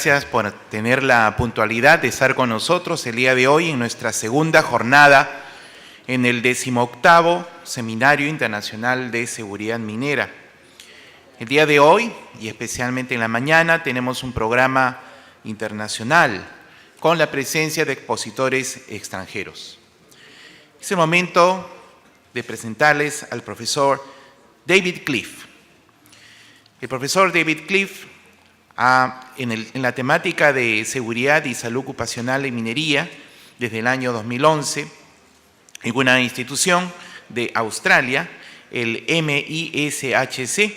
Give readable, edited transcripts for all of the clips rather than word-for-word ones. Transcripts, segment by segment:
Gracias por tener la puntualidad de estar con nosotros el día de hoy en nuestra segunda jornada en el 18º Seminario Internacional de Seguridad Minera. El día de hoy, y especialmente en la mañana, tenemos un programa internacional con la presencia de expositores extranjeros. Es el momento de presentarles al profesor David Cliff. El profesor David Cliff, en la temática de seguridad y salud ocupacional en minería, desde el año 2011, en una institución de Australia, el MISHC,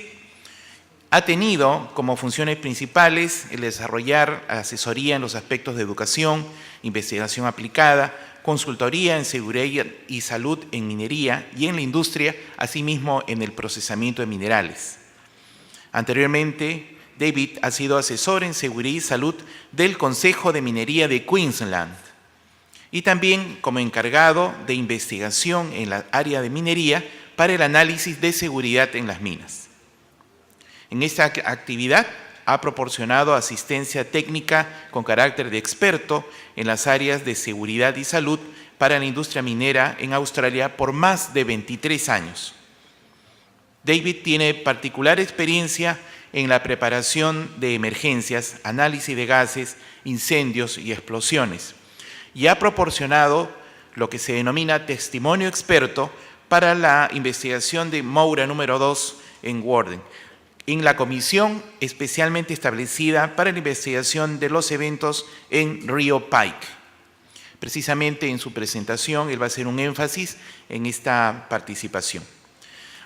ha tenido como funciones principales el desarrollar asesoría en los aspectos de educación, investigación aplicada, consultoría en seguridad y salud en minería y en la industria, asimismo en el procesamiento de minerales. Anteriormente, David ha sido asesor en seguridad y salud del Consejo de Minería de Queensland y también como encargado de investigación en la área de minería para el análisis de seguridad en las minas. En esta actividad ha proporcionado asistencia técnica con carácter de experto en las áreas de seguridad y salud para la industria minera en Australia por más de 23 años. David tiene particular experiencia en la preparación de emergencias, análisis de gases, incendios y explosiones, y ha proporcionado lo que se denomina testimonio experto para la investigación de Moura número 2 en Warden, en la comisión especialmente establecida para la investigación de los eventos en Rio Pike. Precisamente en su presentación él va a hacer un énfasis en esta participación.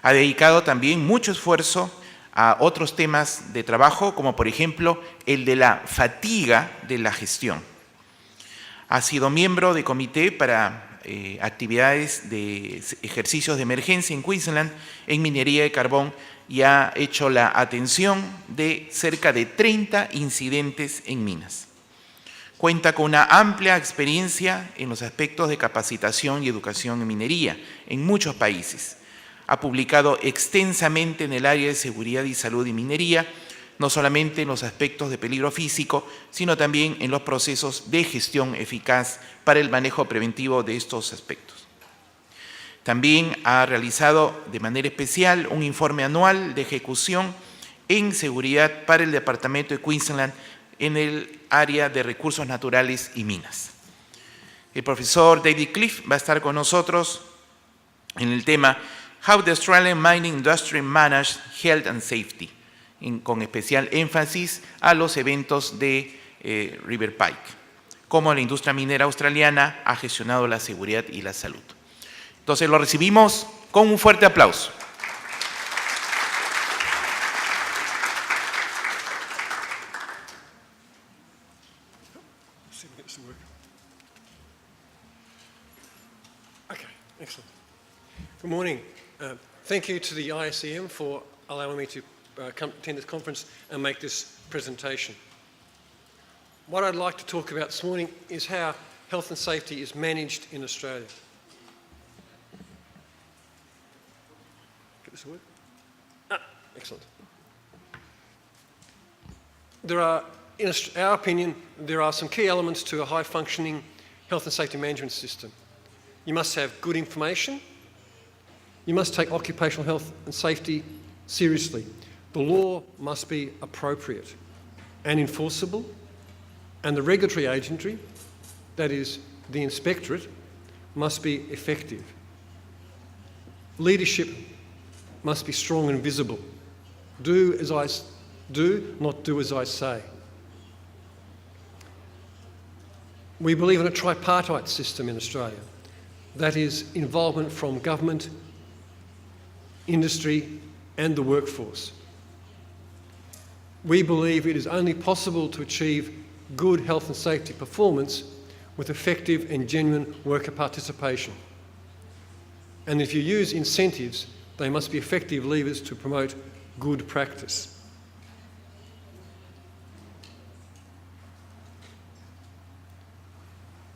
Ha dedicado también mucho esfuerzo a otros temas de trabajo, como por ejemplo el de la fatiga de la gestión. Ha sido miembro de comité para actividades de ejercicios de emergencia en Queensland en minería de carbón y ha hecho la atención de cerca de 30 incidentes en minas. Cuenta con una amplia experiencia en los aspectos de capacitación y educación en minería en muchos países. Ha publicado extensamente en el área de seguridad y salud y minería, no solamente en los aspectos de peligro físico, sino también en los procesos de gestión eficaz para el manejo preventivo de estos aspectos. También ha realizado de manera especial un informe anual de ejecución en seguridad para el Departamento de Queensland en el área de recursos naturales y minas. El profesor David Cliff va a estar con nosotros en el tema How the Australian Mining Industry Managed Health and Safety, con especial énfasis a los eventos de River Pike, cómo la industria minera australiana ha gestionado la seguridad y la salud. Entonces lo recibimos con un fuerte aplauso. Okay, excellent. Good morning. Thank you to the ISEM for allowing me to attend this conference and make this presentation. What I'd like to talk about this morning is how health and safety is managed in Australia. Get this to work? Excellent. In our opinion, there are some key elements to a high-functioning health and safety management system. You must have good information. You must take occupational health and safety seriously. The law must be appropriate and enforceable, and the regulatory agency, that is the inspectorate, must be effective. Leadership must be strong and visible. Do as I do, not do as I say. We believe in a tripartite system in Australia. That is involvement from government, industry and the workforce. We believe it is only possible to achieve good health and safety performance with effective and genuine worker participation. And if you use incentives, they must be effective levers to promote good practice.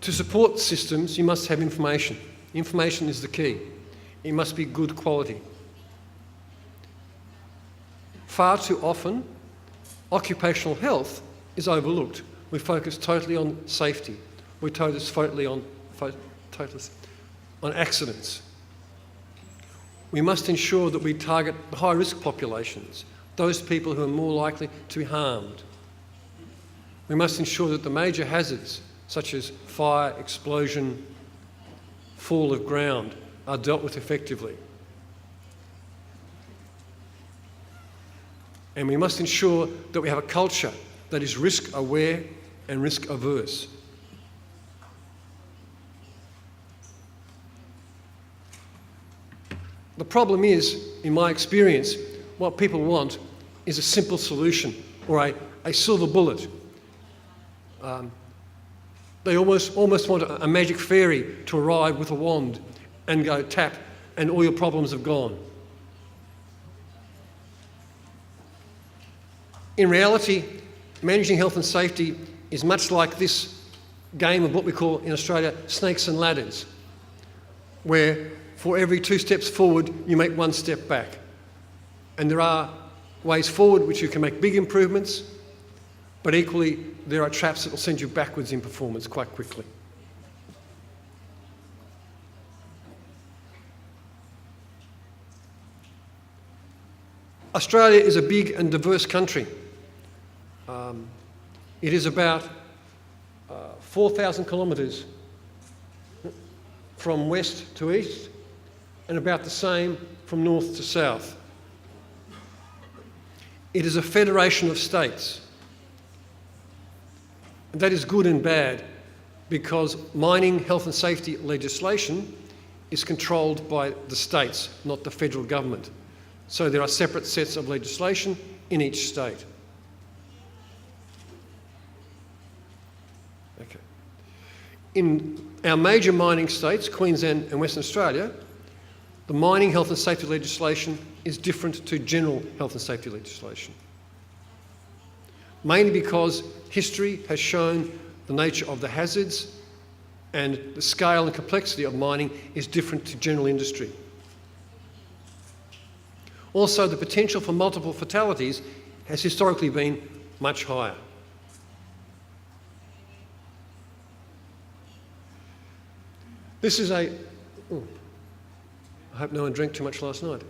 To support systems, you must have information. Information is the key. It must be good quality. Far too often, occupational health is overlooked. We focus totally on safety. We focus totally on accidents. We must ensure that we target the high-risk populations, those people who are more likely to be harmed. We must ensure that the major hazards, such as fire, explosion, fall of ground, are dealt with effectively. And we must ensure that we have a culture that is risk-aware and risk-averse. The problem is, in my experience, what people want is a simple solution or a silver bullet. They almost want a magic fairy to arrive with a wand and go tap, and all your problems have gone. In reality, managing health and safety is much like this game of what we call in Australia snakes and ladders, where for every 2 steps forward, you make 1 step back. And there are ways forward which you can make big improvements, but equally there are traps that will send you backwards in performance quite quickly. Australia is a big and diverse country. It is about 4,000 kilometres from west to east and about the same from north to south. It is a federation of states. And that is good and bad because mining health and safety legislation is controlled by the states, not the federal government. So there are separate sets of legislation in each state. Okay. In our major mining states, Queensland and Western Australia, the mining health and safety legislation is different to general health and safety legislation. Mainly because history has shown the nature of the hazards and the scale and complexity of mining is different to general industry. Also, the potential for multiple fatalities has historically been much higher. This is I hope no one drank too much last night.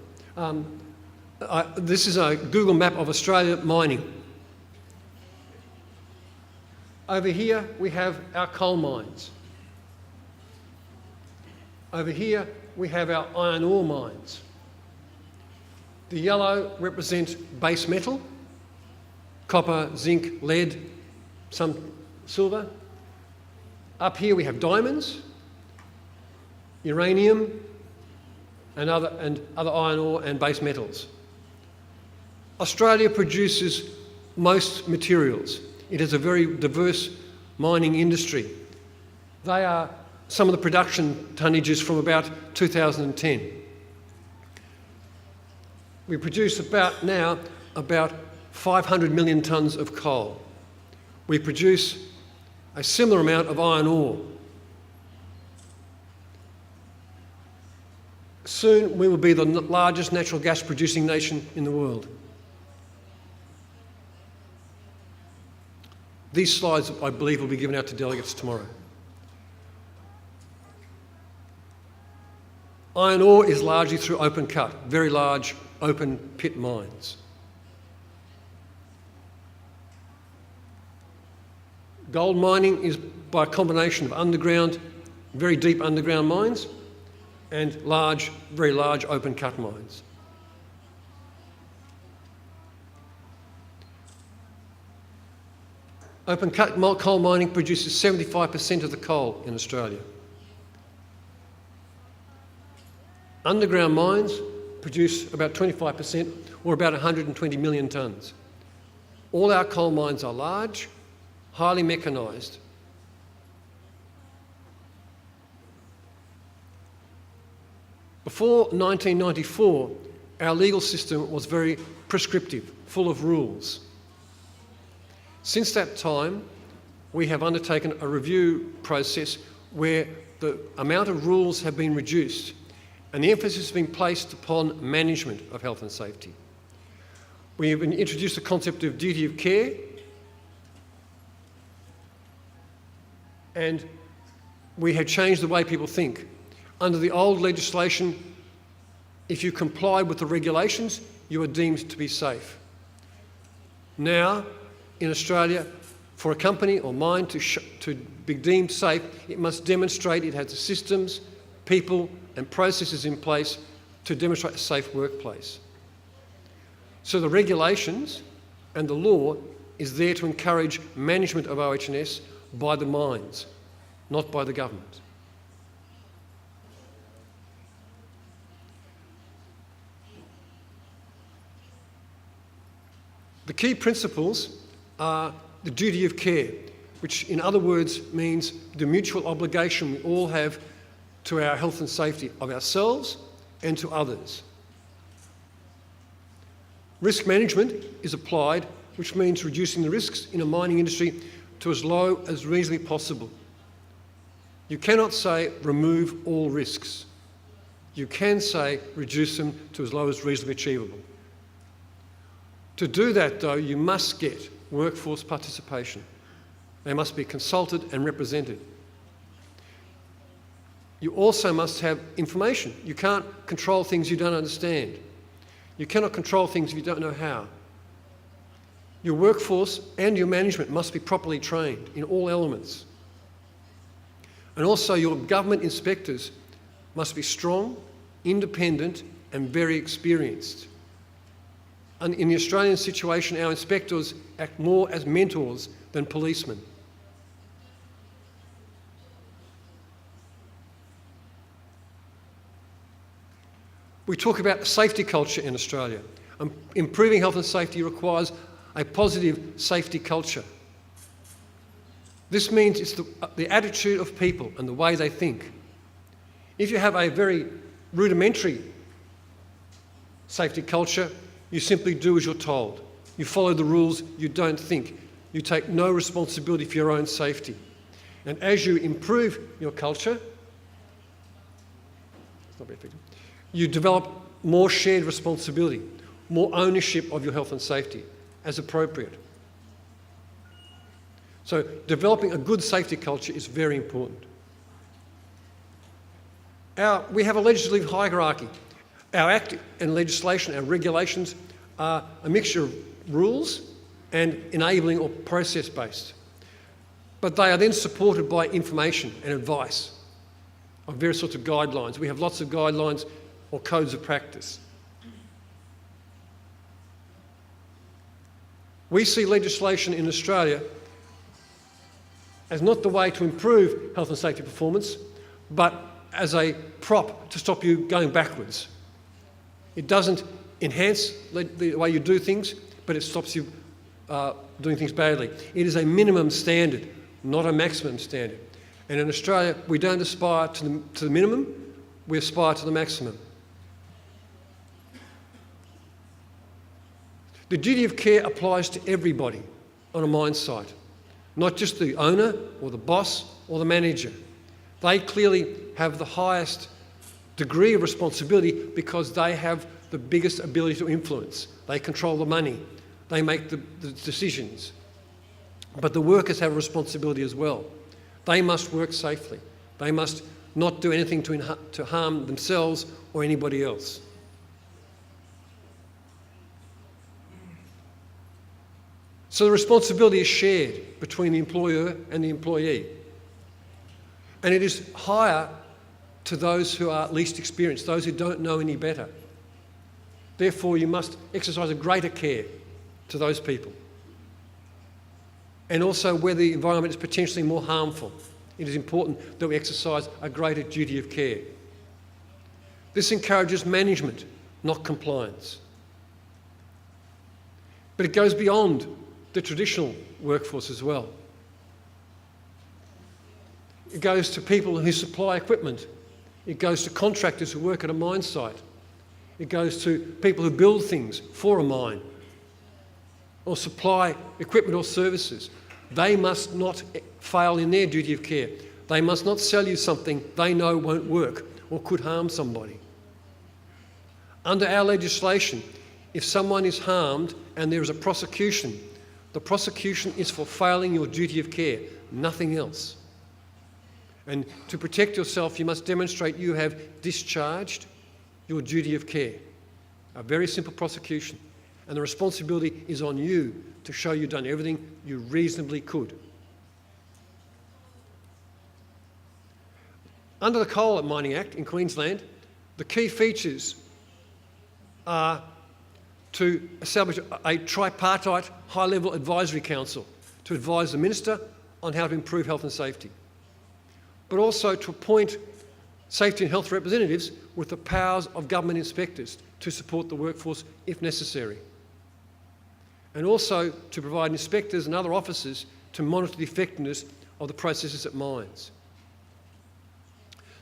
This is a Google map of Australia mining. Over here we have our coal mines. Over here we have our iron ore mines. The yellow represent base metal, copper, zinc, lead, some silver. Up here we have diamonds, uranium, and other iron ore and base metals. Australia produces most materials. It has a very diverse mining industry. They are some of the production tonnages from about 2010. We produce about 500 million tonnes of coal. We produce a similar amount of iron ore. Soon we will be the largest natural gas producing nation in the world. These slides, I believe, will be given out to delegates tomorrow. Iron ore is largely through open cut, very large open pit mines. Gold mining is by a combination of underground, very deep underground mines and large, very large open cut mines. Open cut coal mining produces 75% of the coal in Australia. Underground mines produce about 25%, or about 120 million tonnes. All our coal mines are large, highly mechanised. Before 1994, our legal system was very prescriptive, full of rules. Since that time, we have undertaken a review process where the amount of rules have been reduced and the emphasis has been placed upon management of health and safety. We have introduced the concept of duty of care And we have changed the way people think. Under the old legislation, if you complied with the regulations, you were deemed to be safe. Now, in Australia, for a company or mine to be deemed safe, it must demonstrate it has the systems, people and processes in place to demonstrate a safe workplace. So the regulations and the law is there to encourage management of OH&S by the mines, not by the government. The key principles are the duty of care, which in other words means the mutual obligation we all have to our health and safety of ourselves and to others. Risk management is applied, which means reducing the risks in a mining industry to as low as reasonably possible. You cannot say remove all risks. You can say reduce them to as low as reasonably achievable. To do that, though, you must get workforce participation. They must be consulted and represented. You also must have information. You can't control things you don't understand. You cannot control things if you don't know how. Your workforce and your management must be properly trained in all elements. And also your government inspectors must be strong, independent and very experienced. And in the Australian situation, our inspectors act more as mentors than policemen. We talk about the safety culture in Australia. Improving health and safety requires a positive safety culture. This means it's the attitude of people and the way they think. If you have a very rudimentary safety culture, you simply do as you're told. You follow the rules, you don't think. You take no responsibility for your own safety. And as you improve your culture, you develop more shared responsibility, more ownership of your health and safety as appropriate. So developing a good safety culture is very important. We have a legislative hierarchy. Our Act and legislation, our regulations are a mixture of rules and enabling or process-based. But they are then supported by information and advice of various sorts of guidelines. We have lots of guidelines or codes of practice. We see legislation in Australia as not the way to improve health and safety performance, but as a prop to stop you going backwards. It doesn't enhance the way you do things, but it stops you doing things badly. It is a minimum standard, not a maximum standard. And in Australia, we don't aspire to the minimum, we aspire to the maximum. The duty of care applies to everybody on a mine site, not just the owner or the boss or the manager. They clearly have the highest degree of responsibility because they have the biggest ability to influence. They control the money. They make the decisions. But the workers have a responsibility as well. They must work safely. They must not do anything to harm themselves or anybody else. So the responsibility is shared between the employer and the employee. And it is higher to those who are least experienced, those who don't know any better. Therefore, you must exercise a greater care to those people. And also where the environment is potentially more harmful, it is important that we exercise a greater duty of care. This encourages management, not compliance. But it goes beyond the traditional workforce as well. It goes to people who supply equipment. It goes to contractors who work at a mine site. It goes to people who build things for a mine or supply equipment or services. They must not fail in their duty of care. They must not sell you something they know won't work or could harm somebody. Under our legislation, if someone is harmed and there is a prosecution, the prosecution is for failing your duty of care, nothing else. And to protect yourself, you must demonstrate you have discharged your duty of care. A very simple prosecution. And the responsibility is on you to show you've done everything you reasonably could. Under the Coal Mining Act in Queensland, the key features are to establish a tripartite high-level advisory council to advise the Minister on how to improve health and safety, but also to appoint safety and health representatives with the powers of government inspectors to support the workforce if necessary, and also to provide inspectors and other officers to monitor the effectiveness of the processes at mines.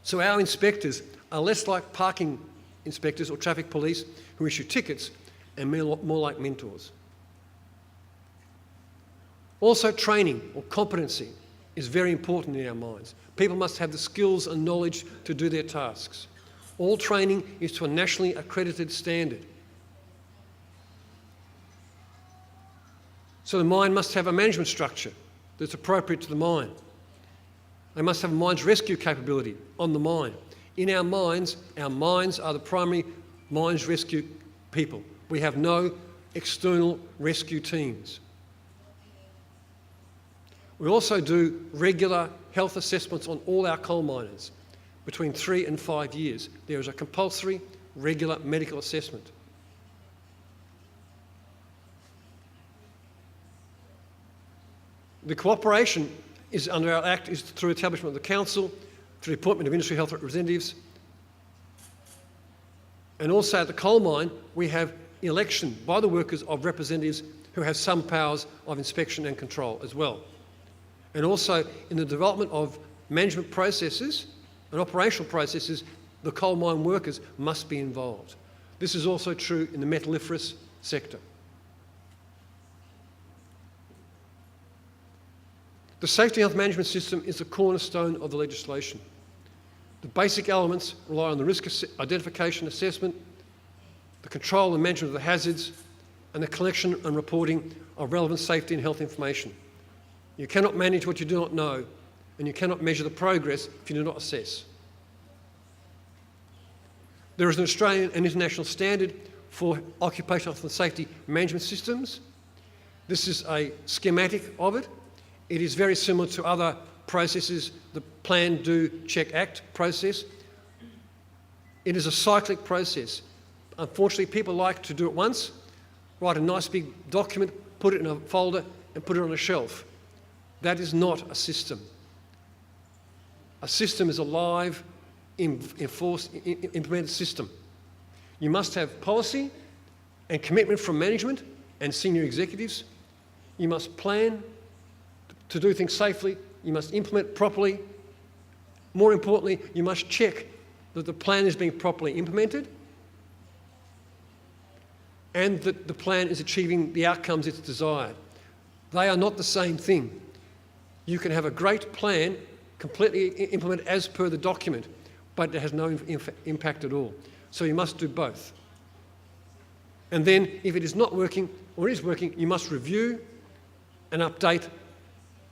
So our inspectors are less like parking inspectors or traffic police who issue tickets and more like mentors. Also, training or competency is very important in our mines. People must have the skills and knowledge to do their tasks. All training is to a nationally accredited standard. So the mine must have a management structure that's appropriate to the mine. They must have a mines rescue capability on the mine. In our mines are the primary mines rescue people. We have no external rescue teams. We also do regular health assessments on all our coal miners. Between 3 and 5 years, there is a compulsory, regular medical assessment. The cooperation is under our Act is through establishment of the Council, through the appointment of industry health representatives, and also at the coal mine we have election by the workers of representatives who have some powers of inspection and control as well. And also in the development of management processes and operational processes, the coal mine workers must be involved. This is also true in the metalliferous sector. The safety health management system is the cornerstone of the legislation. The basic elements rely on the risk identification assessment, the control and management of the hazards, and the collection and reporting of relevant safety and health information. You cannot manage what you do not know, and you cannot measure the progress if you do not assess. There is an Australian and international standard for occupational health and safety management systems. This is a schematic of it. It is very similar to other processes, the Plan, Do, Check, Act process. It is a cyclic process. Unfortunately, people like to do it once, write a nice big document, put it in a folder and put it on a shelf. That is not a system. A system is a live, implemented system. You must have policy and commitment from management and senior executives. You must plan to do things safely. You must implement properly. More importantly, you must check that the plan is being properly implemented and that the plan is achieving the outcomes it's desired. They are not the same thing. You can have a great plan completely implemented as per the document, but it has no impact at all. So you must do both. And then if it is not working or is working, you must review and update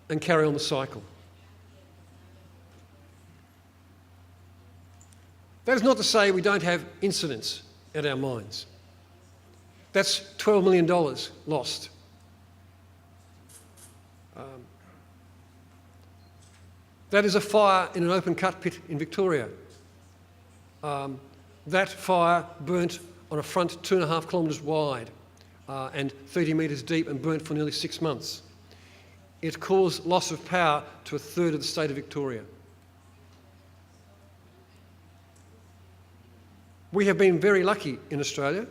and carry on the cycle. That is not to say we don't have incidents at our mines. That's $12 million lost. That is a fire in an open cut pit in Victoria. That fire burnt on a front 2.5 kilometres wide and 30 metres deep and burnt for nearly 6 months. It caused loss of power to 1/3 of the state of Victoria. We have been very lucky in Australia.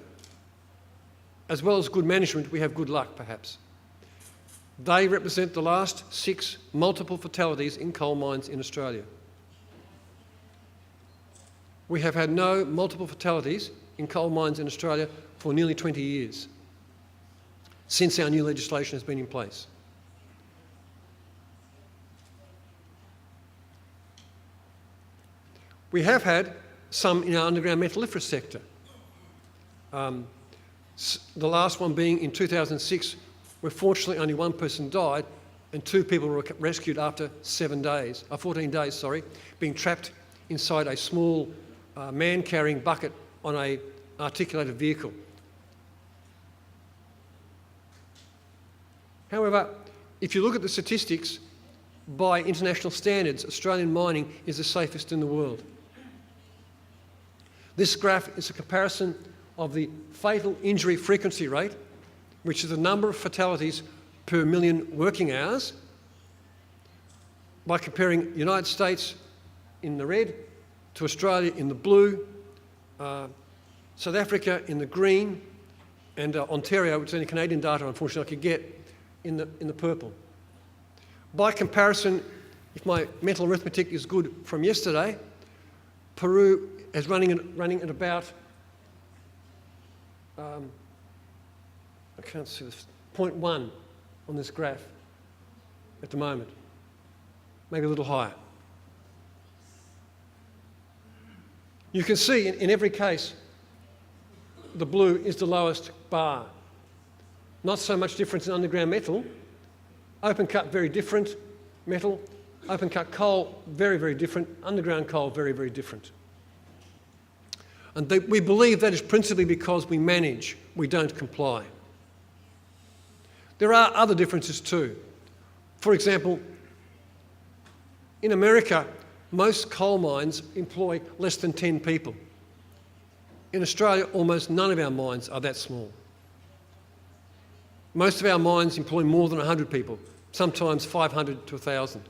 As well as good management, we have good luck, perhaps. They represent the last 6 multiple fatalities in coal mines in Australia. We have had no multiple fatalities in coal mines in Australia for nearly 20 years, since our new legislation has been in place. We have had some in our underground metalliferous sector. The last one being in 2006, where fortunately only one person died, and 2 people were rescued after 14 days, being trapped inside a small man-carrying bucket on an articulated vehicle. However, if you look at the statistics, by international standards, Australian mining is the safest in the world. This graph is a comparison of the fatal injury frequency rate, which is the number of fatalities per million working hours, by comparing United States in the red to Australia in the blue, South Africa in the green, and Ontario, which is only Canadian data unfortunately I could get, in the purple. By comparison, if my mental arithmetic is good from yesterday, Peru is running at about, I can't see this, 0.1 on this graph at the moment, maybe a little higher. You can see in every case, the blue is the lowest bar. Not so much difference in underground metal. Open cut, very different metal. Open cut coal, very, very different. Underground coal, very, very different. And we believe that is principally because we manage, we don't comply. There are other differences too. For example, in America, most coal mines employ less than 10 people. In Australia, almost none of our mines are that small. Most of our mines employ more than 100 people, sometimes 500 to 1,000.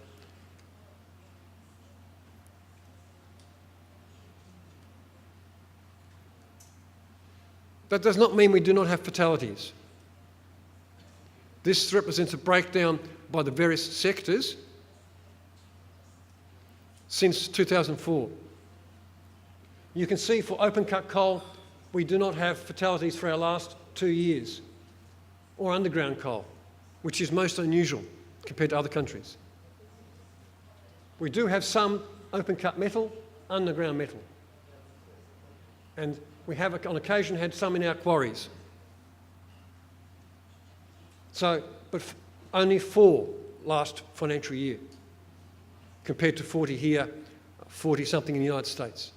That does not mean we do not have fatalities. This represents a breakdown by the various sectors since 2004. You can see for open cut coal, we do not have fatalities for our last 2 years, or underground coal, which is most unusual compared to other countries. We do have some open cut metal, underground metal. And we have on occasion had some in our quarries. So, but only 4 last financial year, compared to 40 here, 40 something in the United States.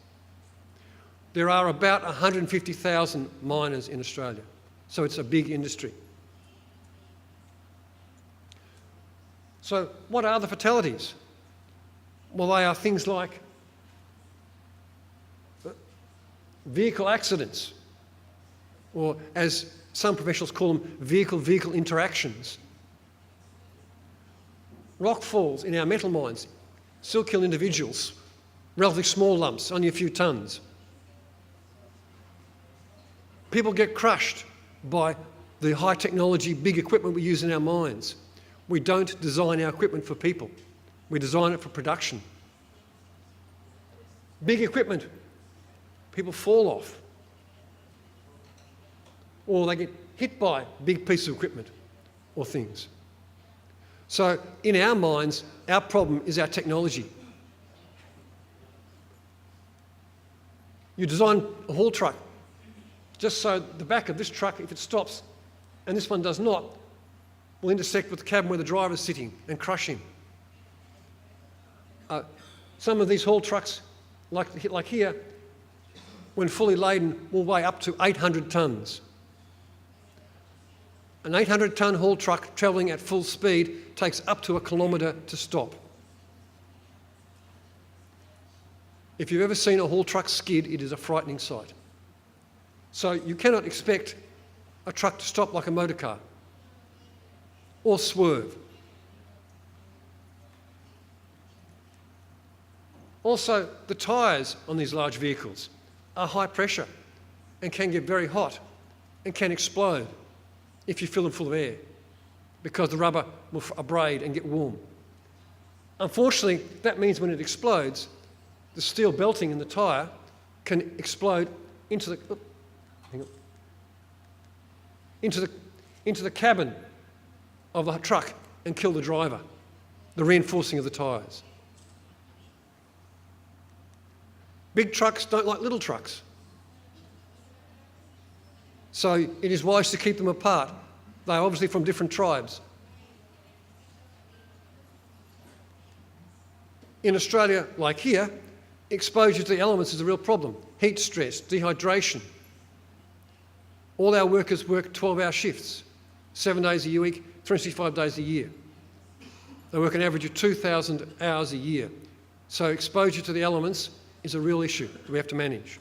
There are about 150,000 miners in Australia, so it's a big industry. So what are the fatalities? Well, they are things like vehicle accidents, or as some professionals call them, vehicle-vehicle interactions. Rock falls in our metal mines still kill individuals, relatively small lumps, only a few tonnes. People get crushed by the high technology, big equipment we use in our mines. We don't design our equipment for people. We design it for production. Big equipment, people fall off. Or they get hit by big pieces of equipment or things. So in our mines, our problem is our technology. You design a haul truck just so the back of this truck, if it stops, and this one does not, will intersect with the cabin where the driver is sitting and crush him. Some of these haul trucks, like here, when fully laden, will weigh up to 800 tonnes. An 800-tonne haul truck travelling at full speed takes up to 1 kilometre to stop. If you've ever seen a haul truck skid, it is a frightening sight. So you cannot expect a truck to stop like a motor car or swerve. Also, the tyres on these large vehicles are high pressure and can get very hot and can explode if you fill them full of air, because the rubber will abrade and get warm. Unfortunately, that means when it explodes, the steel belting in the tyre can explode into the cabin of the truck and kill the driver, the reinforcing of the tyres. Big trucks don't like little trucks. So it is wise to keep them apart. They are obviously from different tribes. In Australia, like here, exposure to the elements is a real problem. Heat stress, dehydration. All our workers work 12-hour shifts, 7 days a week, 365 days a year. They work an average of 2,000 hours a year. So exposure to the elements is a real issue that we have to manage.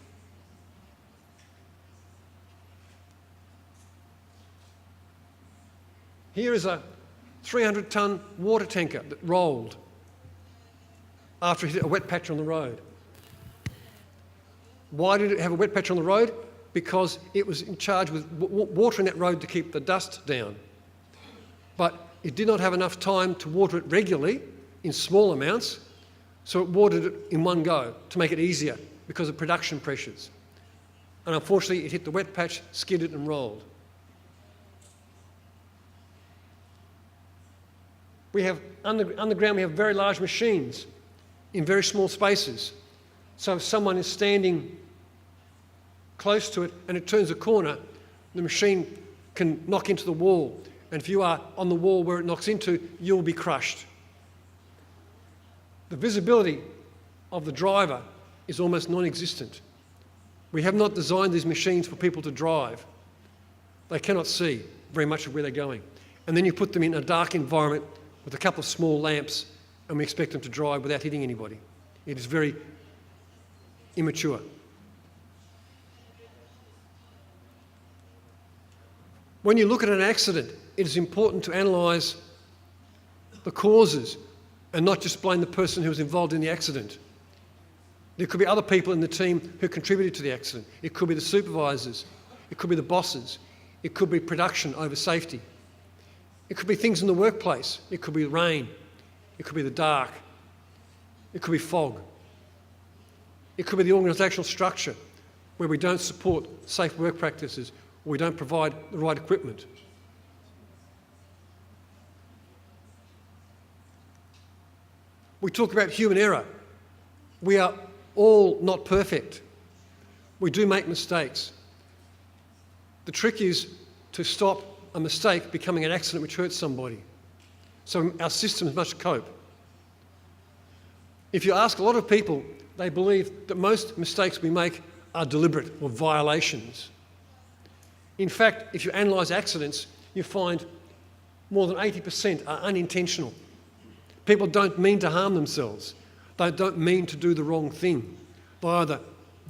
Here is a 300-tonne water tanker that rolled after it hit a wet patch on the road. Why did it have a wet patch on the road? Because it was in charge with watering that road to keep the dust down. But it did not have enough time to water it regularly in small amounts, so it watered it in one go to make it easier because of production pressures. And unfortunately, it hit the wet patch, skidded and rolled. We have underground, we have very large machines in very small spaces. So if someone is standing close to it and it turns a corner, the machine can knock into the wall. And if you are on the wall where it knocks into, you'll be crushed. The visibility of the driver is almost non-existent. We have not designed these machines for people to drive. They cannot see very much of where they're going. And then you put them in a dark environment with a couple of small lamps and we expect them to drive without hitting anybody. It is very immature. When you look at an accident, it is important to analyse the causes and not just blame the person who was involved in the accident. There could be other people in the team who contributed to the accident. It could be the supervisors. It could be the bosses. It could be production over safety. It could be things in the workplace. It could be rain. It could be the dark. It could be fog. It could be the organisational structure where we don't support safe work practices or we don't provide the right equipment. We talk about human error. We are all not perfect. We do make mistakes. The trick is to stop a mistake becoming an accident which hurts somebody. So our systems must cope. If you ask a lot of people, they believe that most mistakes we make are deliberate or violations. In fact, if you analyse accidents, you find more than 80% are unintentional. People don't mean to harm themselves. They don't mean to do the wrong thing. They either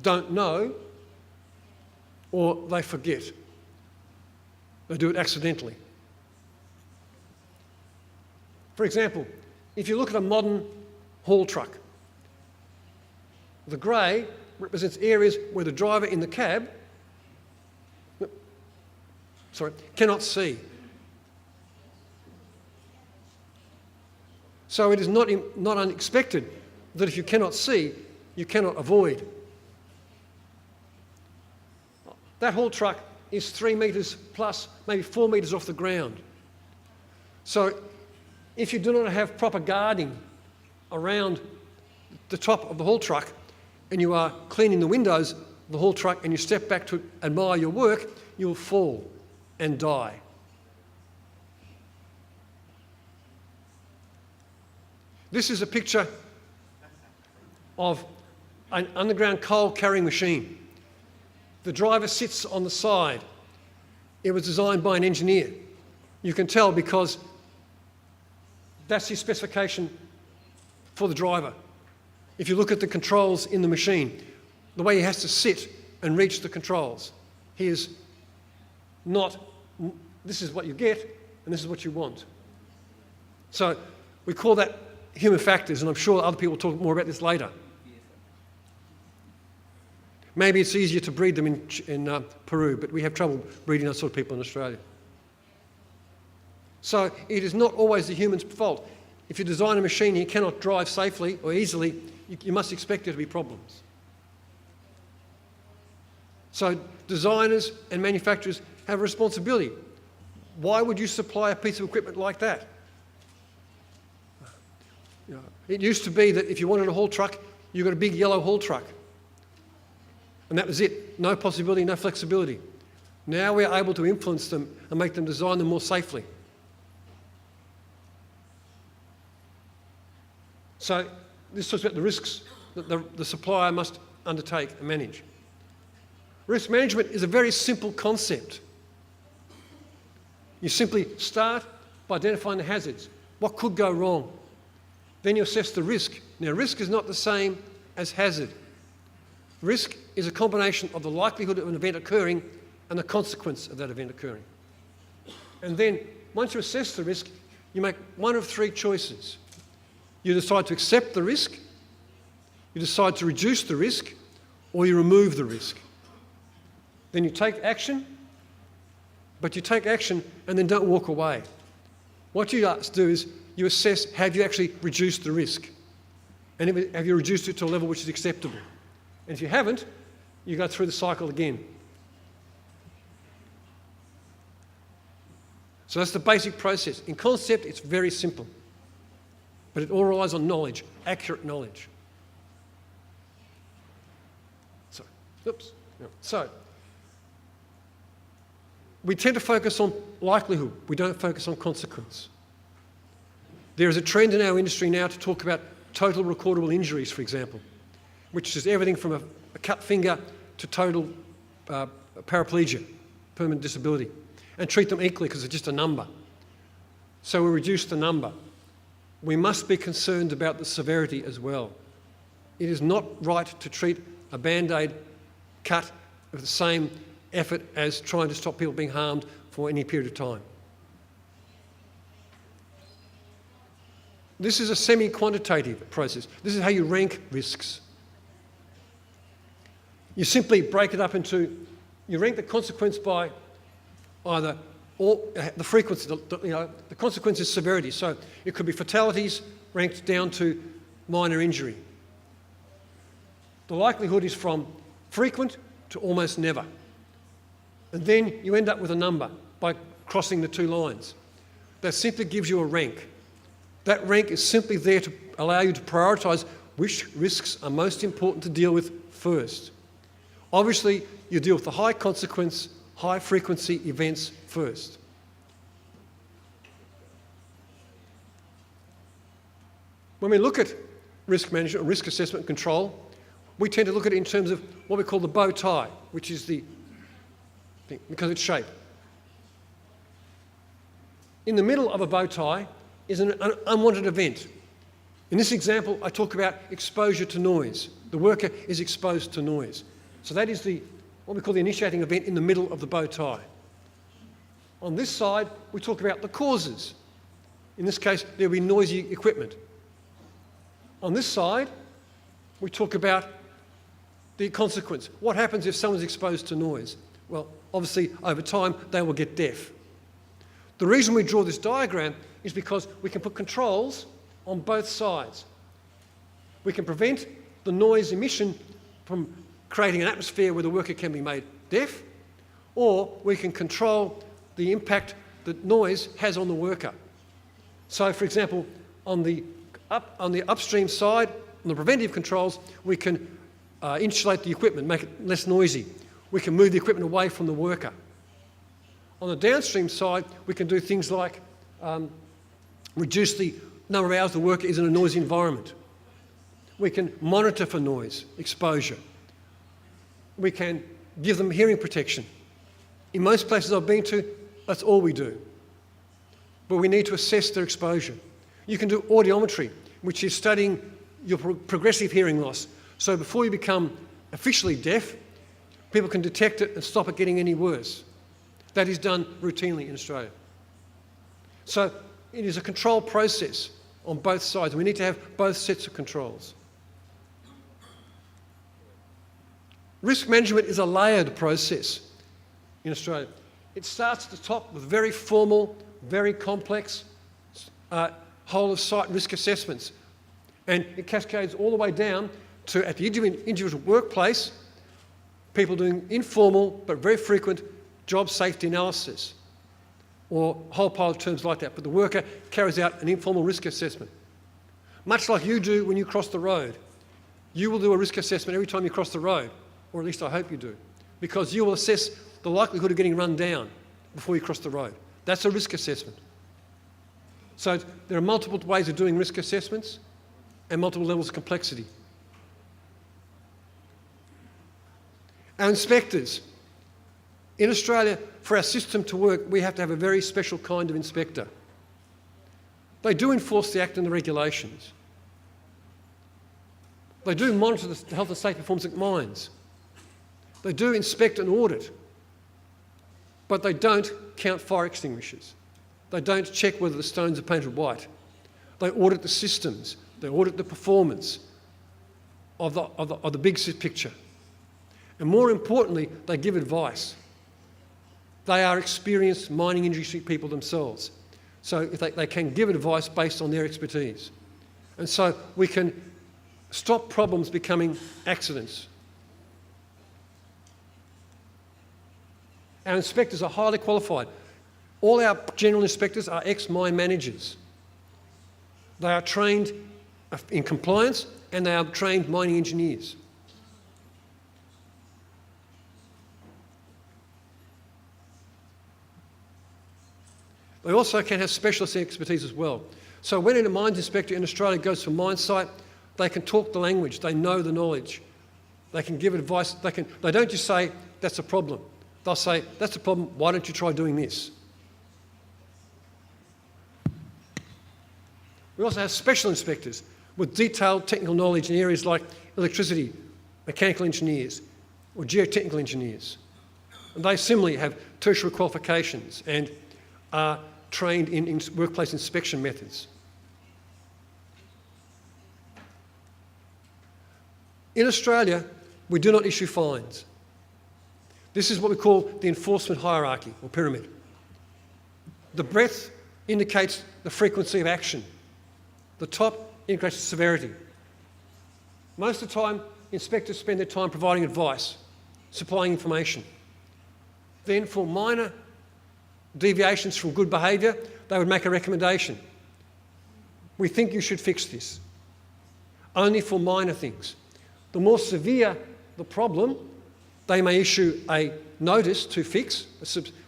don't know or they forget. They do it accidentally. For example, if you look at a modern haul truck, the grey represents areas where the driver in the cab cannot see. So it is not unexpected that if you cannot see, you cannot avoid. That haul truck is 3 metres plus, maybe 4 metres off the ground. So if you do not have proper guarding around the top of the haul truck and you are cleaning the windows of the haul truck and you step back to admire your work, you will fall and die. This is a picture of an underground coal carrying machine. The driver sits on the side. It was designed by an engineer. You can tell because that's his specification for the driver. If you look at the controls in the machine, the way he has to sit and reach the controls, he is not, this is what you get and this is what you want. So we call that human factors, and I'm sure other people will talk more about this later. Maybe it's easier to breed them in Peru, but we have trouble breeding those sort of people in Australia. So it is not always the human's fault. If you design a machine you cannot drive safely or easily, you must expect there to be problems. So designers and manufacturers have a responsibility. Why would you supply a piece of equipment like that? It used to be that if you wanted a haul truck, you got a big yellow haul truck. And that was it. No possibility, no flexibility. Now we're able to influence them and make them design them more safely. So this talks about the risks that the supplier must undertake and manage. Risk management is a very simple concept. You simply start by identifying the hazards. What could go wrong? Then you assess the risk. Now, risk is not the same as hazard. Risk is a combination of the likelihood of an event occurring and the consequence of that event occurring. And then, once you assess the risk, you make one of three choices. You decide to accept the risk, you decide to reduce the risk, or you remove the risk. Then you take action, but you take action and then don't walk away. What you do is you assess, have you actually reduced the risk? And have you reduced it to a level which is acceptable? And if you haven't, you go through the cycle again. So that's the basic process. In concept, it's very simple. But it all relies on knowledge, accurate knowledge. So, we tend to focus on likelihood. We don't focus on consequence. There is a trend in our industry now to talk about total recordable injuries, for example, which is everything from a cut finger to total paraplegia, permanent disability, and treat them equally because it's just a number. So we reduce the number. We must be concerned about the severity as well. It is not right to treat a Band-Aid cut with the same effort as trying to stop people being harmed for any period of time. This is a semi-quantitative process. This is how you rank risks. You simply break it up into, you rank the consequence by either the frequency, the consequence is severity. So it could be fatalities ranked down to minor injury. The likelihood is from frequent to almost never. And then you end up with a number by crossing the two lines. That simply gives you a rank. That rank is simply there to allow you to prioritise which risks are most important to deal with first. Obviously, you deal with the high consequence, high frequency events first. When we look at risk management, risk assessment and control, we tend to look at it in terms of what we call the bow tie, which is the thing, because of its shape. In the middle of a bow tie is an unwanted event. In this example, I talk about exposure to noise. The worker is exposed to noise. So that is what we call the initiating event in the middle of the bow tie. On this side, we talk about the causes. In this case, there will be noisy equipment. On this side, we talk about the consequence. What happens if someone's exposed to noise? Well, obviously, over time, they will get deaf. The reason we draw this diagram is because we can put controls on both sides. We can prevent the noise emission from creating an atmosphere where the worker can be made deaf, or we can control the impact that noise has on the worker. So, for example, on the upstream side, on the preventive controls, we can insulate the equipment, make it less noisy. We can move the equipment away from the worker. On the downstream side, we can do things like reduce the number of hours the worker is in a noisy environment. We can monitor for noise exposure. We can give them hearing protection. In most places I've been to, that's all we do. But we need to assess their exposure. You can do audiometry, which is studying your progressive hearing loss. So before you become officially deaf, people can detect it and stop it getting any worse. That is done routinely in Australia. So it is a control process on both sides. We need to have both sets of controls. Risk management is a layered process in Australia. It starts at the top with very formal, very complex whole-of-site risk assessments. And it cascades all the way down to, at the individual workplace, people doing informal but very frequent job safety analysis, or a whole pile of terms like that. But the worker carries out an informal risk assessment. Much like you do when you cross the road. You will do a risk assessment every time you cross the road, or at least I hope you do, because you will assess the likelihood of getting run down before you cross the road. That's a risk assessment. So there are multiple ways of doing risk assessments. and multiple levels of complexity. Our inspectors. In Australia, for our system to work, we have to have a very special kind of inspector. They do enforce the Act and the regulations. They do monitor the health and safety performance at mines. They do inspect and audit, but they don't count fire extinguishers. They don't check whether the stones are painted white. They audit the systems. They audit the performance of the big picture. And more importantly, they give advice. They are experienced mining industry people themselves. So if they can give advice based on their expertise. And so we can stop problems becoming accidents. Our inspectors are highly qualified. All our general inspectors are ex-mine managers. They are trained in compliance and they are trained mining engineers. They also can have specialist expertise as well. So when a mines inspector in Australia goes to a mine site, they can talk the language, they know the knowledge, they can give advice, they don't just say, that's a problem. They'll say, that's a problem, why don't you try doing this? We also have special inspectors with detailed technical knowledge in areas like electricity, mechanical engineers, or geotechnical engineers. And they similarly have tertiary qualifications and are trained in workplace inspection methods. In Australia, we do not issue fines. This is what we call the enforcement hierarchy or pyramid. The breadth indicates the frequency of action. The top indicates the severity. Most of the time, inspectors spend their time providing advice, supplying information. Then for minor deviations from good behaviour, they would make a recommendation. We think you should fix this. Only for minor things. The more severe the problem, they may issue a notice to fix,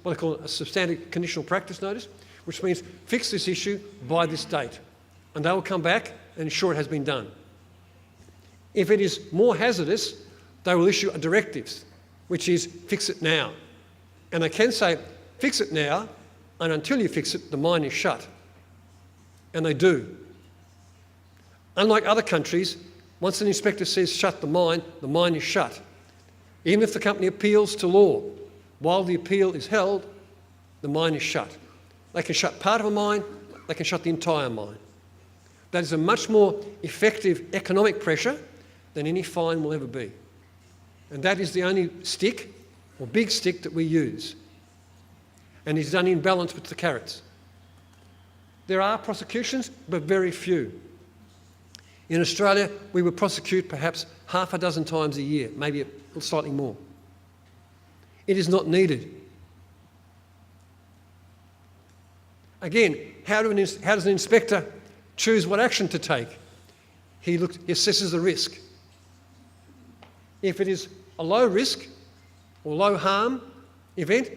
what they call a substantive conditional practice notice, which means fix this issue by this date. And they will come back and ensure it has been done. If it is more hazardous, they will issue a directive, which is fix it now. And they can say, fix it now, and until you fix it, the mine is shut. And they do. Unlike other countries, once an inspector says shut the mine is shut. Even if the company appeals to law, while the appeal is held, the mine is shut. They can shut part of a mine, they can shut the entire mine. That is a much more effective economic pressure than any fine will ever be. And that is the only stick, or big stick, that we use. And it's done in balance with the carrots. There are prosecutions, but very few. In Australia, we would prosecute perhaps half a dozen times a year, maybe slightly more. It is not needed. Again, how does an inspector choose what action to take? He assesses the risk. If it is a low risk or low harm event,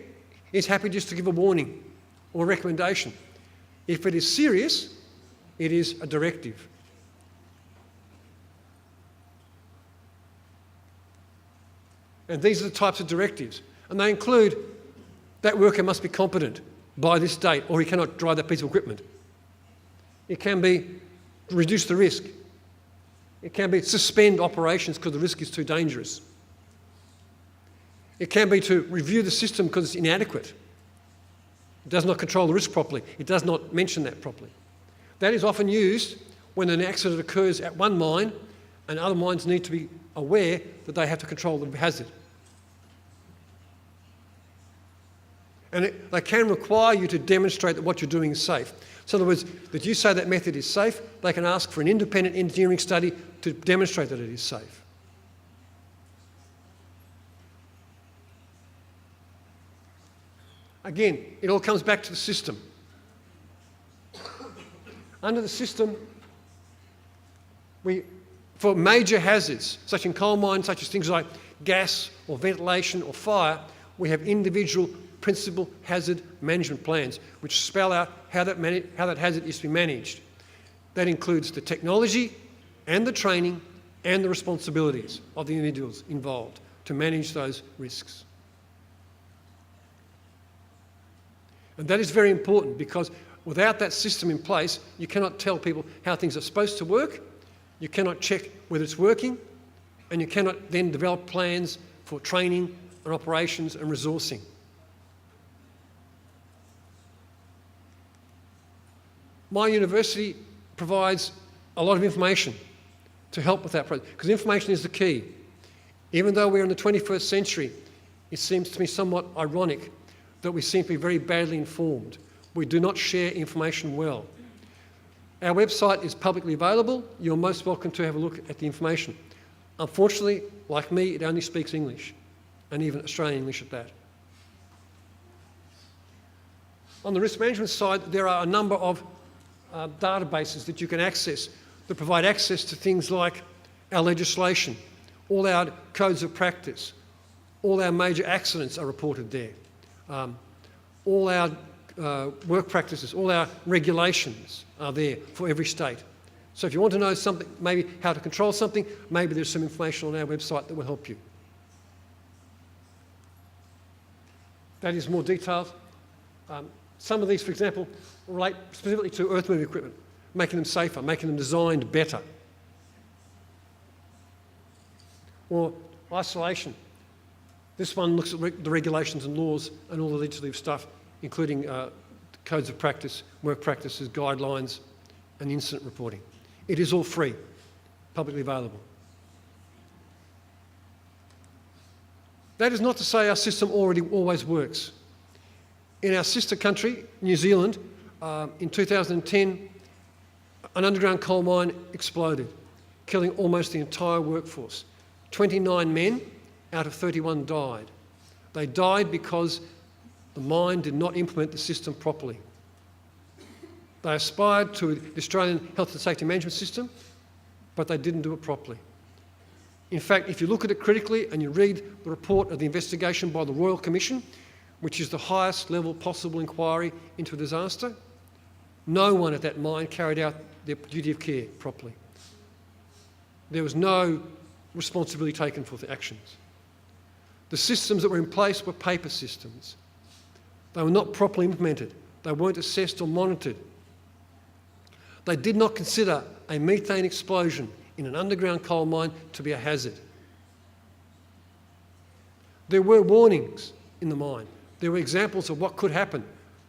he's happy just to give a warning or a recommendation. If it is serious, it is a directive. And these are the types of directives. And they include that worker must be competent by this date or he cannot drive that piece of equipment. It can be reduce the risk. It can be suspend operations because the risk is too dangerous. It can be to review the system because it's inadequate. It does not control the risk properly. It does not mention that properly. That is often used when an accident occurs at one mine and other mines need to be aware that they have to control the hazard. And they can require you to demonstrate that what you're doing is safe. So in other words, that you say that method is safe, they can ask for an independent engineering study to demonstrate that it is safe. Again, it all comes back to the system. Under the system, for major hazards, such in coal mines, such as things like gas or ventilation or fire, we have individual principal hazard management plans which spell out how that hazard is to be managed. That includes the technology, and the training and the responsibilities of the individuals involved to manage those risks. And that is very important, because without that system in place, you cannot tell people how things are supposed to work, you cannot check whether it's working, and you cannot then develop plans for training and operations and resourcing. My university provides a lot of information to help with that process, because information is the key. Even though we're in the 21st century, it seems to me somewhat ironic that we seem to be very badly informed. We do not share information well. Our website is publicly available. You're most welcome to have a look at the information. Unfortunately, like me, it only speaks English, and even Australian English at that. On the risk management side, there are a number of databases that you can access that provide access to things like our legislation, all our codes of practice, all our major accidents are reported there, all our work practices, all our regulations are there for every state. So if you want to know something, maybe how to control something, maybe there's some information on our website that will help you. That is more detailed. Some of these, for example, relate specifically to earth-moving equipment, making them safer, making them designed better. Or isolation. This one looks at the regulations and laws and all the legislative stuff, including codes of practice, work practices, guidelines, and incident reporting. It is all free, publicly available. That is not to say our system always works. In our sister country, New Zealand, in 2010, an underground coal mine exploded, killing almost the entire workforce. 29 men out of 31 died. They died because the mine did not implement the system properly. They aspired to the Australian Health and Safety Management System, but they didn't do it properly. In fact, if you look at it critically and you read the report of the investigation by the Royal Commission, which is the highest level possible inquiry into a disaster, no one at that mine carried out their duty of care properly. There was no responsibility taken for the actions. The systems that were in place were paper systems. They were not properly implemented. They weren't assessed or monitored. They did not consider a methane explosion in an underground coal mine to be a hazard. There were warnings in the mine. There were examples of what could happen.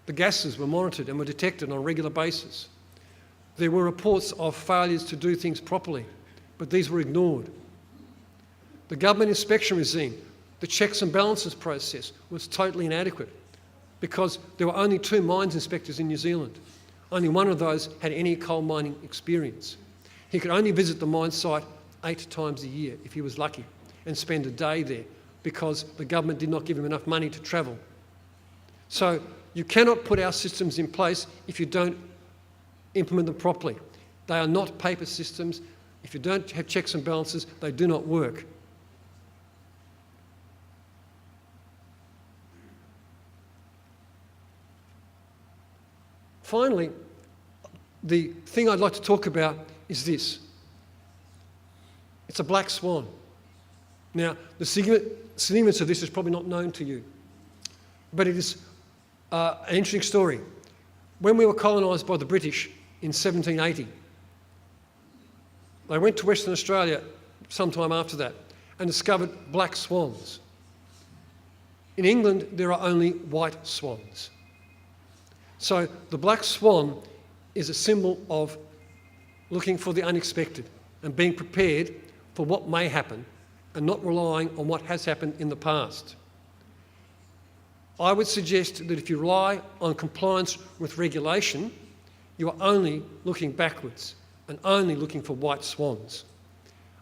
The gases were monitored and were detected on a regular basis. There were reports of failures to do things properly, but these were ignored. The government inspection regime, the checks and balances process, was totally inadequate because there were only 2 mines inspectors in New Zealand. Only one of those had any coal mining experience. He could only visit the mine site 8 times a year if he was lucky and spend a day there because the government did not give him enough money to travel. So you cannot put our systems in place if you don't implement them properly. They are not paper systems. If you don't have checks and balances, they do not work. Finally, the thing I'd like to talk about is this. It's a black swan. Now, the significance of this is probably not known to you, but it is an interesting story. When we were colonised by the British in 1780, they went to Western Australia sometime after that and discovered black swans. In England, there are only white swans. So the black swan is a symbol of looking for the unexpected and being prepared for what may happen and not relying on what has happened in the past. I would suggest that if you rely on compliance with regulation, you are only looking backwards and only looking for white swans.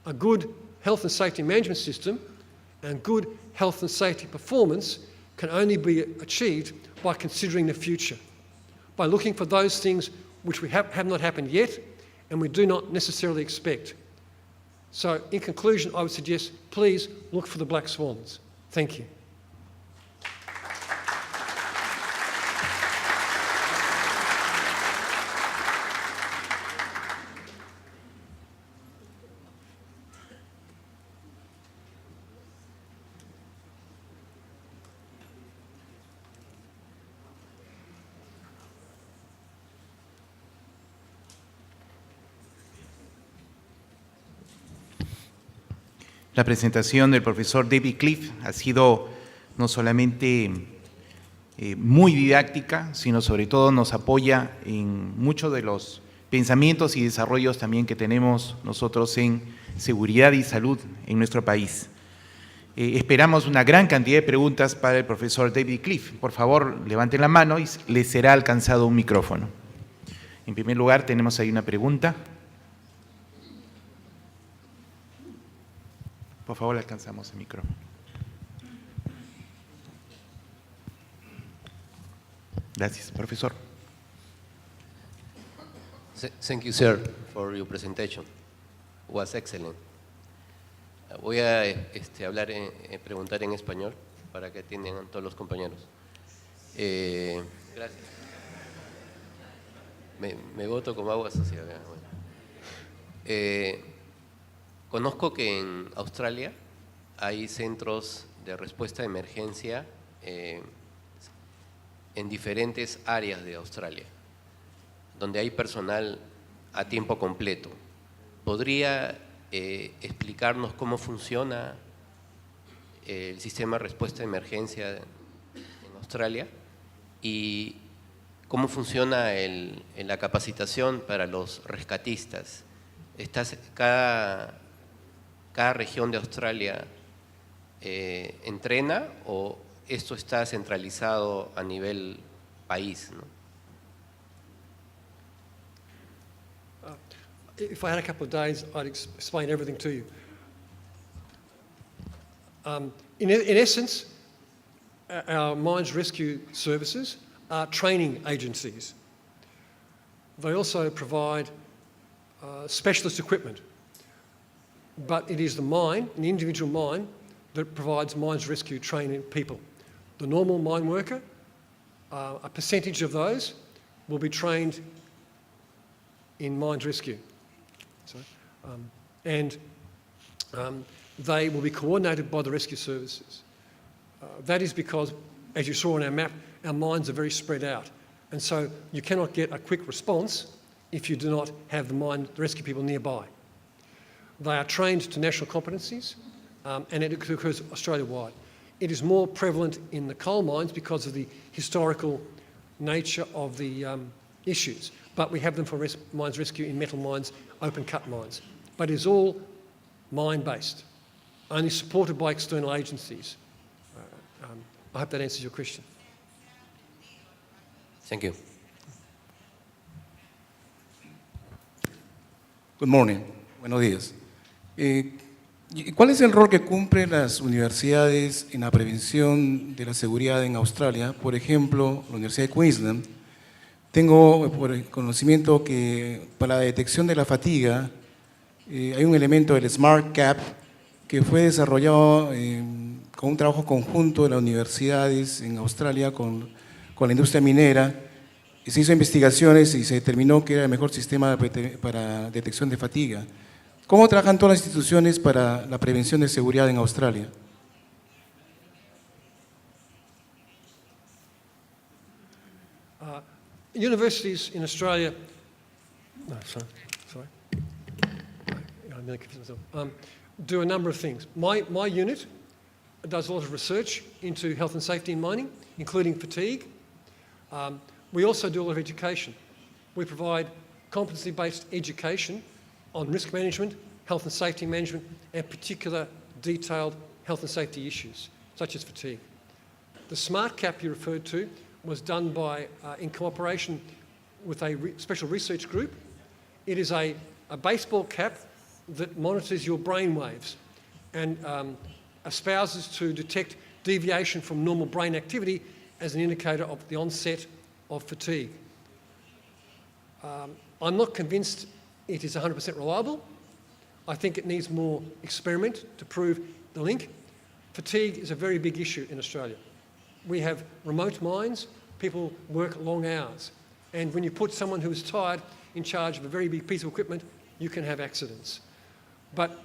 A good health and safety management system and good health and safety performance can only be achieved by considering the future, by looking for those things which have not happened yet and we do not necessarily expect. So in conclusion, I would suggest please look for the black swans. Thank you. La presentación del profesor David Cliff ha sido no solamente muy didáctica, sino sobre todo nos apoya en muchos de los pensamientos y desarrollos también que tenemos nosotros en seguridad y salud en nuestro país. Esperamos una gran cantidad de preguntas para el profesor David Cliff. Por favor, levanten la mano y les será alcanzado un micrófono. En primer lugar, tenemos ahí una pregunta. Por favor, le alcanzamos el micrófono. Gracias, profesor. Thank you, sir, for your presentation. It was excellent. Voy a preguntar en español para que atiendan todos los compañeros. Gracias. Me voto como agua sucia. Bueno. Conozco que en Australia hay centros de respuesta de emergencia en diferentes áreas de Australia, donde hay personal a tiempo completo. ¿Podría explicarnos cómo funciona el sistema de respuesta de emergencia en Australia y cómo funciona la capacitación para los rescatistas? ¿Cada región de Australia entrena o esto está centralizado a nivel país, ¿no? If I had a couple of days, I'd explain everything to you. In essence, our mines rescue services are training agencies. They also provide specialist equipment, but it is the mine, an individual mine, that provides mines rescue training people. The normal mine worker, a percentage of those will be trained in mines rescue. They will be coordinated by the rescue services. That is because, as you saw on our map, our mines are very spread out. And so you cannot get a quick response if you do not have the rescue people nearby. They are trained to national competencies, and it occurs Australia-wide. It is more prevalent in the coal mines because of the historical nature of the issues. But we have them for mines rescue in metal mines, open cut mines. But it is all mine-based, only supported by external agencies. I hope that answers your question. Thank you. Good morning. Buenos días. ¿Cuál es el rol que cumplen las universidades en la prevención de la seguridad en Australia? Por ejemplo, la Universidad de Queensland. Tengo por el conocimiento que para la detección de la fatiga hay un elemento del Smart Cap que fue desarrollado con un trabajo conjunto de las universidades en Australia con la industria minera. Y se hizo investigaciones y se determinó que era el mejor sistema para detección de fatiga. ¿Cómo trabajan todas las instituciones para la prevención de seguridad en Australia? Universities in Australia, do a number of things. My unit does a lot of research into health and safety in mining, including fatigue. We also do a lot of education. We provide competency-based education on risk management, health and safety management, and particular detailed health and safety issues, such as fatigue. The Smart Cap you referred to was done by, in cooperation with a special research group. It is a baseball cap that monitors your brain waves and espouses to detect deviation from normal brain activity as an indicator of the onset of fatigue. I'm not convinced it is 100% reliable. I think it needs more experiment to prove the link. Fatigue is a very big issue in Australia. We have remote mines, people work long hours, and when you put someone who is tired in charge of a very big piece of equipment, you can have accidents. But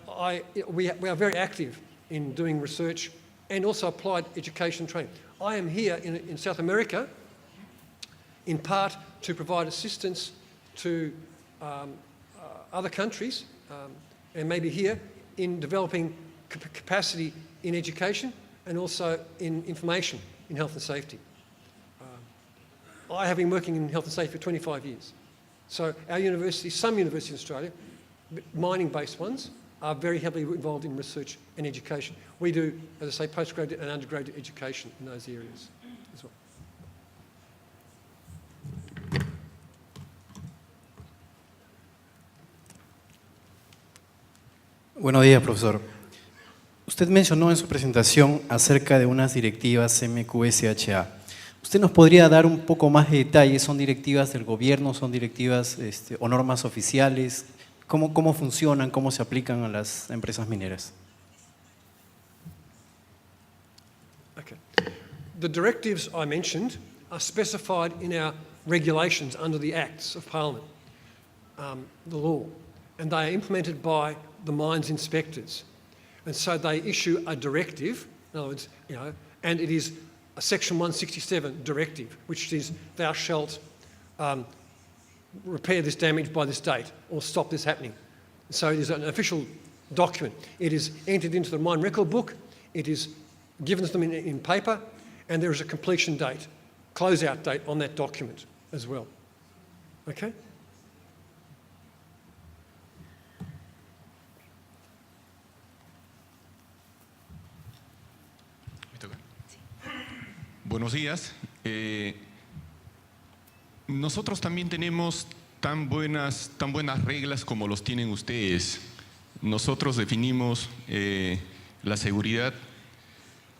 we are very active in doing research and also applied education training. I am here in South America in part to provide assistance to other countries and maybe here in developing capacity in education and also in information in health and safety. I have been working in health and safety for 25 years. So our universities, some universities in Australia, mining-based ones, are very heavily involved in research and education. We do, as I say, postgraduate and undergraduate education in those areas as well. Buenos días, profesor. Usted mencionó en su presentación acerca de unas directivas MQSHA. ¿Usted nos podría dar un poco más de detalles? ¿Son directivas del gobierno? ¿Son directivas o normas oficiales? ¿Cómo funcionan? ¿Cómo se aplican a las empresas mineras? Okay. The directives I mentioned are specified in our regulations under the Acts of Parliament, the law, and they are implemented by the mines inspectors. And so they issue a directive, in other words, and it is a Section 167 directive, which is thou shalt repair this damage by this date or stop this happening. So it is an official document. It is entered into the mine record book, it is given to them in paper, and there is a completion date, closeout date on that document as well. Okay? Buenos días. Nosotros también tenemos tan buenas reglas como los tienen ustedes. Nosotros definimos la seguridad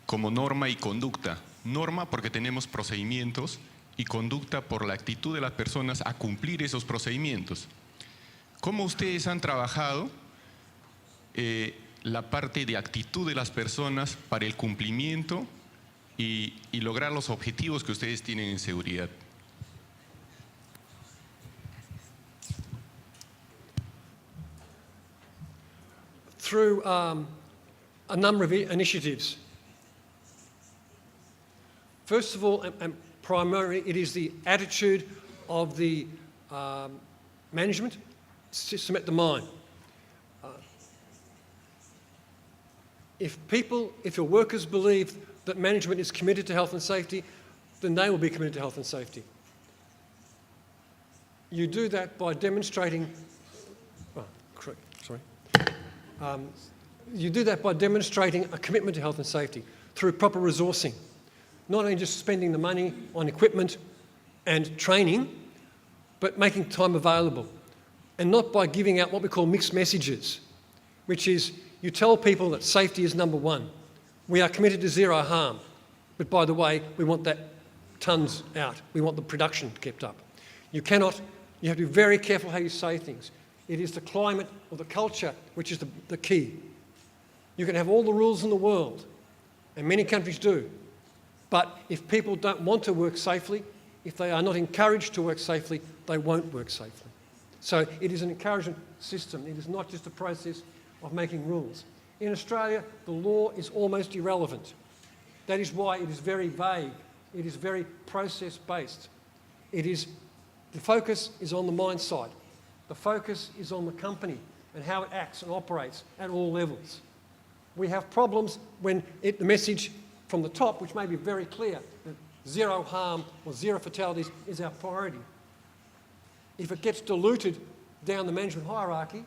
como norma y conducta. Norma porque tenemos procedimientos y conducta por la actitud de las personas a cumplir esos procedimientos. ¿Cómo ustedes han trabajado la parte de actitud de las personas para el cumplimiento y lograr los objetivos que ustedes tienen en seguridad? Through a number of initiatives. First of all, and primarily, it is the attitude of the management system at the mine. If your workers believe that management is committed to health and safety, then they will be committed to health and safety. You do that by demonstrating, you do that by demonstrating a commitment to health and safety through proper resourcing. Not only just spending the money on equipment and training, but making time available. And not by giving out what we call mixed messages, which is you tell people that safety is number one. We are committed to zero harm, but by the way, we want that tons out. We want the production kept up. You have to be very careful how you say things. It is the climate or the culture which is the key. You can have all the rules in the world, and many countries do, but if people don't want to work safely, if they are not encouraged to work safely, they won't work safely. So it is an encouragement system. It is not just a process of making rules. In Australia, the law is almost irrelevant. That is why it is very vague. It is very process-based. The focus is on the mine site. The focus is on the company and how it acts and operates at all levels. We have problems when the message from the top, which may be very clear, that zero harm or zero fatalities is our priority. If it gets diluted down the management hierarchy,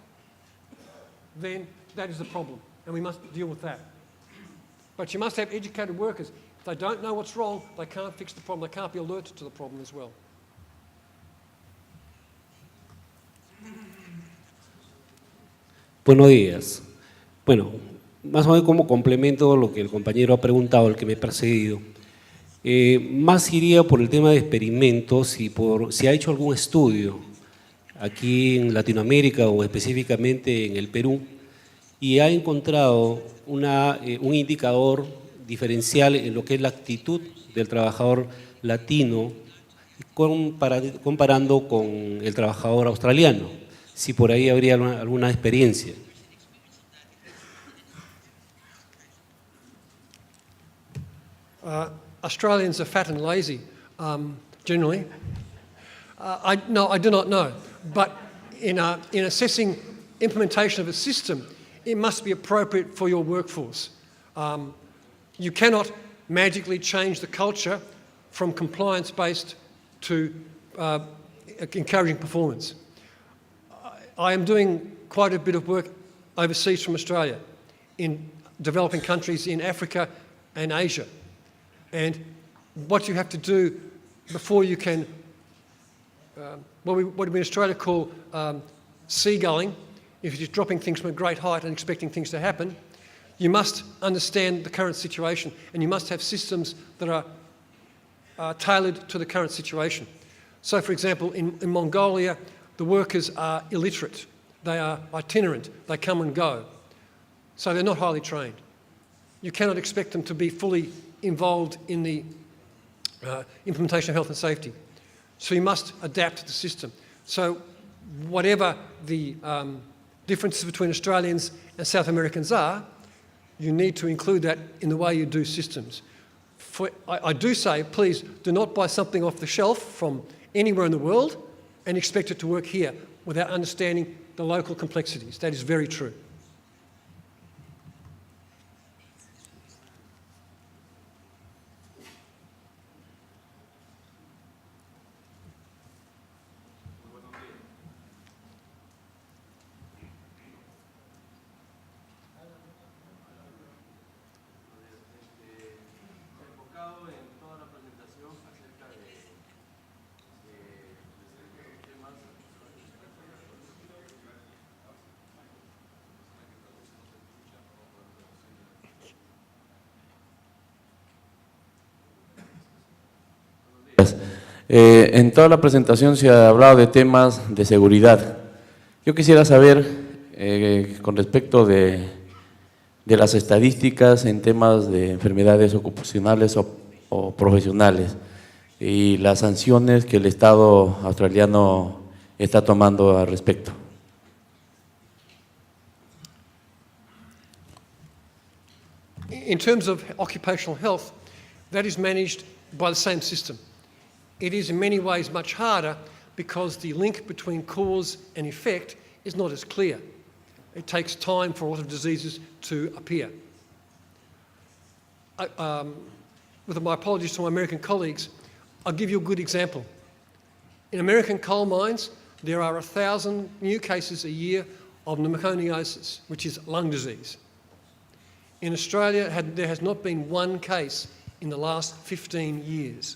then that is the problem, and we must deal with that. But you must have educated workers. If they don't know what's wrong, they can't fix the problem. They can't be alerted to the problem as well. Buenos días. Bueno, más o menos como complemento lo que el compañero ha preguntado, el que me ha precedido. Más iría por el tema de experimentos y si ha hecho algún estudio aquí en Latinoamérica o específicamente en el Perú y ha encontrado un indicador diferencial en lo que es la actitud del trabajador latino comparando con el trabajador australiano, si por ahí habría alguna experiencia. Australians are fat and lazy, generally. No, I do not know. But in assessing implementation of a system, it must be appropriate for your workforce. You cannot magically change the culture from compliance-based to encouraging performance. I am doing quite a bit of work overseas from Australia in developing countries in Africa and Asia. And what you have to do before you can, what we in Australia call seagulling, if you're just dropping things from a great height and expecting things to happen, you must understand the current situation, and you must have systems that are tailored to the current situation. So, for example, in Mongolia, the workers are illiterate. They are itinerant. They come and go. So they're not highly trained. You cannot expect them to be fully involved in the implementation of health and safety. So you must adapt to the system. So whatever the differences between Australians and South Americans are, you need to include that in the way you do systems. I do say, please do not buy something off the shelf from anywhere in the world and expect it to work here without understanding the local complexities. That is very true. En toda la presentación se ha hablado de temas de seguridad. Yo quisiera saber, con respecto de las estadísticas en temas de enfermedades ocupacionales o profesionales y las sanciones que el Estado australiano está tomando al respecto. In terms of occupational health, that is managed by the same system. It is in many ways much harder because the link between cause and effect is not as clear. It takes time for a lot of diseases to appear. With my apologies to my American colleagues, I'll give you a good example. In American coal mines, there are 1,000 new cases a year of pneumoconiosis, which is lung disease. In Australia, there has not been one case in the last 15 years.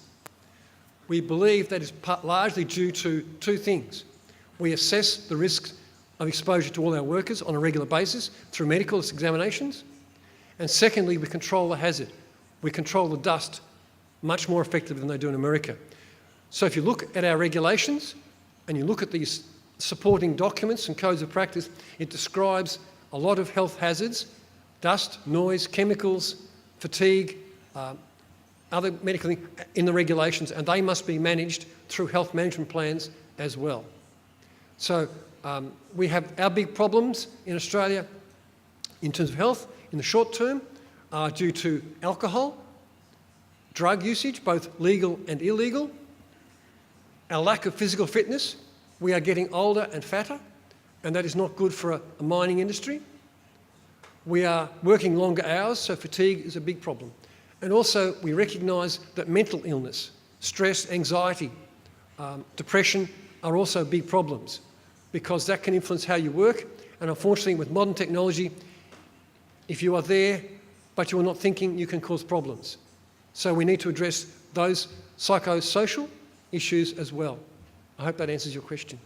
We believe that is largely due to two things. We assess the risks of exposure to all our workers on a regular basis through medical examinations. And secondly, we control the hazard. We control the dust much more effectively than they do in America. So if you look at our regulations and you look at these supporting documents and codes of practice, it describes a lot of health hazards, dust, noise, chemicals, fatigue, other medical things in the regulations, and they must be managed through health management plans as well. So we have our big problems in Australia in terms of health in the short term are due to alcohol, drug usage, both legal and illegal, our lack of physical fitness. We are getting older and fatter, and that is not good for a mining industry. We are working longer hours, so fatigue is a big problem. And also, we recognise that mental illness, stress, anxiety, depression are also big problems because that can influence how you work. And unfortunately, with modern technology, if you are there but you are not thinking, you can cause problems. So we need to address those psychosocial issues as well. I hope that answers your question.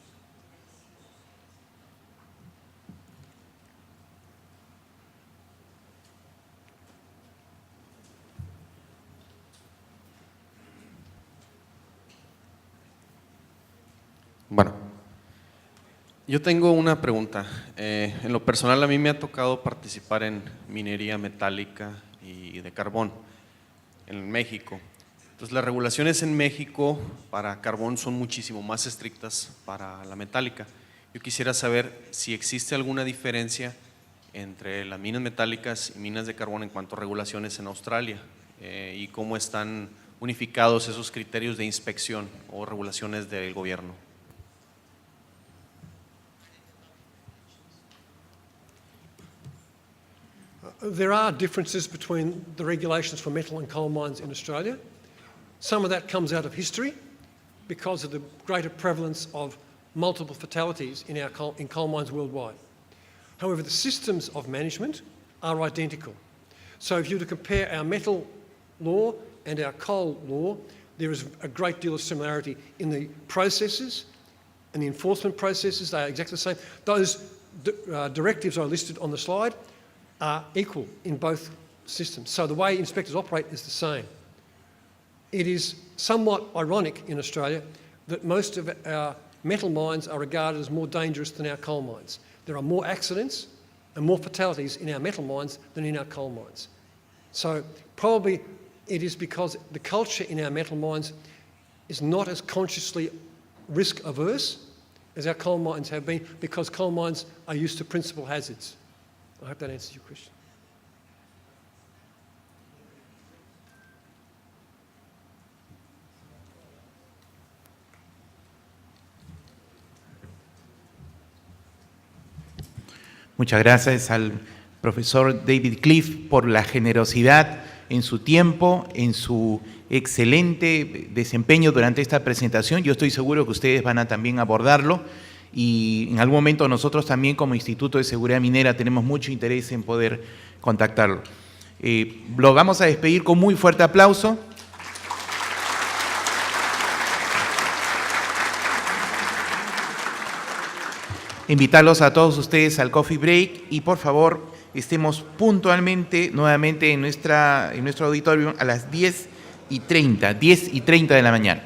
Bueno, yo tengo una pregunta. En lo personal a mí me ha tocado participar en minería metálica y de carbón en México. Entonces las regulaciones en México para carbón son muchísimo más estrictas para la metálica. Yo quisiera saber si existe alguna diferencia entre las minas metálicas y minas de carbón en cuanto a regulaciones en Australia y cómo están unificados esos criterios de inspección o regulaciones del gobierno. There are differences between the regulations for metal and coal mines in Australia. Some of that comes out of history because of the greater prevalence of multiple fatalities in coal mines worldwide. However, the systems of management are identical. So if you were to compare our metal law and our coal law, there is a great deal of similarity in the processes and the enforcement processes. They are exactly the same. Those directives I listed on the slide are equal in both systems. So the way inspectors operate is the same. It is somewhat ironic in Australia that most of our metal mines are regarded as more dangerous than our coal mines. There are more accidents and more fatalities in our metal mines than in our coal mines. So probably it is because the culture in our metal mines is not as consciously risk averse as our coal mines have been, because coal mines are used to principal hazards. I hope that answers your question. Muchas gracias al profesor David Cliff por la generosidad en su tiempo, en su excelente desempeño durante esta presentación. Yo estoy seguro que ustedes van a también abordarlo y en algún momento nosotros también como Instituto de Seguridad Minera tenemos mucho interés en poder contactarlo. Lo vamos a despedir con muy fuerte aplauso. Invitarlos a todos ustedes al coffee break y por favor estemos puntualmente nuevamente en nuestro auditorio a las 10:30 de la mañana.